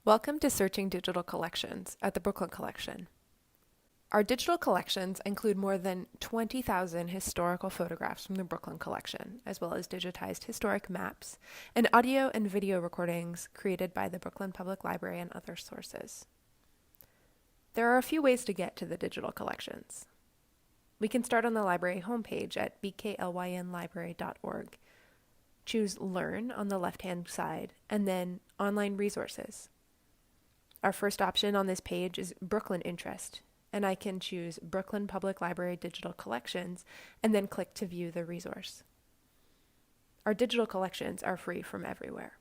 Welcome to Searching Digital Collections at the Brooklyn Collection. Our digital collections include more than 20,000 historical photographs from the Brooklyn Collection, as well as digitized historic maps and audio and video recordings created by the Brooklyn Public Library and other sources. There are a few ways to get to the digital collections. We can start on the library homepage at bklynlibrary.org. Choose Learn on the left-hand side, and then Online Resources. Our first option on this page is Brooklyn Interest, and I can choose Brooklyn Public Library Digital Collections and then click to view the resource. Our digital collections are free from everywhere.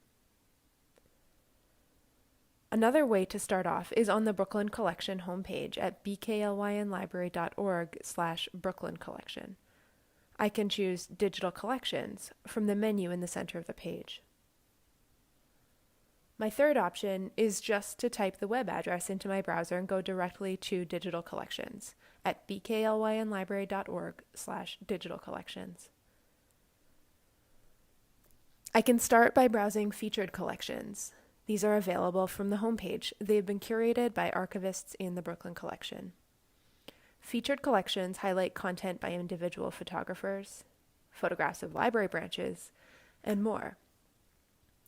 Another way to start off is on the Brooklyn Collection homepage at bklynlibrary.org/Brooklyn Collection. I can choose Digital Collections from the menu in the center of the page. My third option is just to type the web address into my browser and go directly to Digital Collections at bklynlibrary.org/digital collections. I can start by browsing featured collections. These are available from the homepage. They have been curated by archivists in the Brooklyn Collection. Featured collections highlight content by individual photographers, photographs of library branches, and more.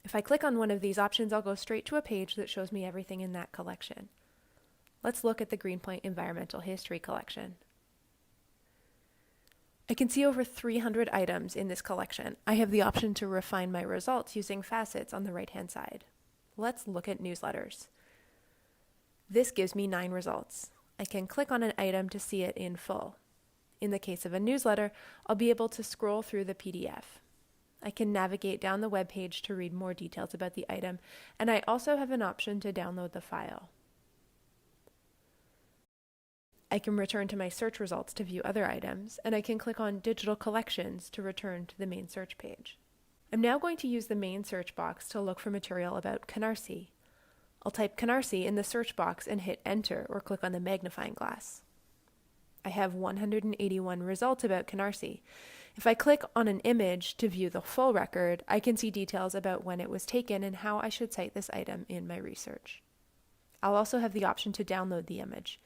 If I click on one of these options, I'll go straight to a page that shows me everything in that collection. Let's look at the Greenpoint Environmental History Collection. I can see over 300 items in this collection. I have the option to refine my results using facets on the right-hand side. Let's look at newsletters. This gives me 9 results. I can click on an item to see it in full. In the case of a newsletter, I'll be able to scroll through the PDF. I can navigate down the web page to read more details about the item, and I also have an option to download the file. I can return to my search results to view other items, and I can click on Digital Collections to return to the main search page. I'm now going to use the main search box to look for material about Canarsie. I'll type Canarsie in the search box and hit Enter or click on the magnifying glass. I have 181 results about Canarsie. If I click on an image to view the full record, I can see details about when it was taken and how I should cite this item in my research. I'll also have the option to download the image.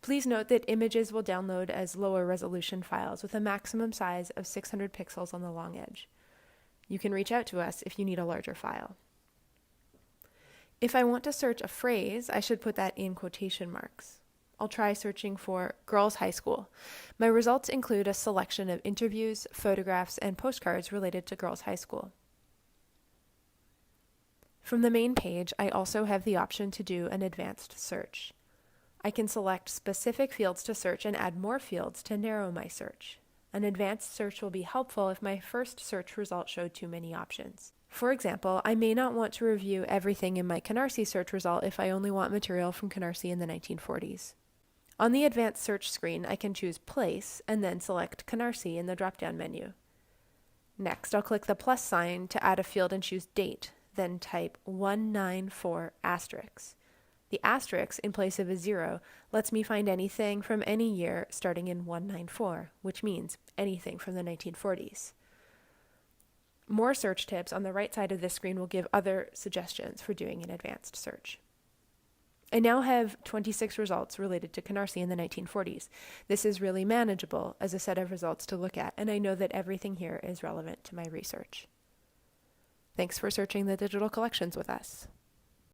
Please note that images will download as lower resolution files with a maximum size of 600 pixels on the long edge. You can reach out to us if you need a larger file. If I want to search a phrase, I should put that in quotation marks. I'll try searching for Girls High School. My results include a selection of interviews, photographs, and postcards related to Girls High School. From the main page, I also have the option to do an advanced search. I can select specific fields to search and add more fields to narrow my search. An advanced search will be helpful if my first search result showed too many options. For example, I may not want to review everything in my Canarsie search result if I only want material from Canarsie in the 1940s. On the advanced search screen, I can choose Place and then select Canarsie in the drop-down menu. Next, I'll click the plus sign to add a field and choose Date, then type 194 asterisk. The asterisk, in place of a 0, lets me find anything from any year starting in 194, which means anything from the 1940s. More search tips on the right side of this screen will give other suggestions for doing an advanced search. I now have 26 results related to Canarsie in the 1940s. This is really manageable as a set of results to look at, and I know that everything here is relevant to my research. Thanks for searching the digital collections with us.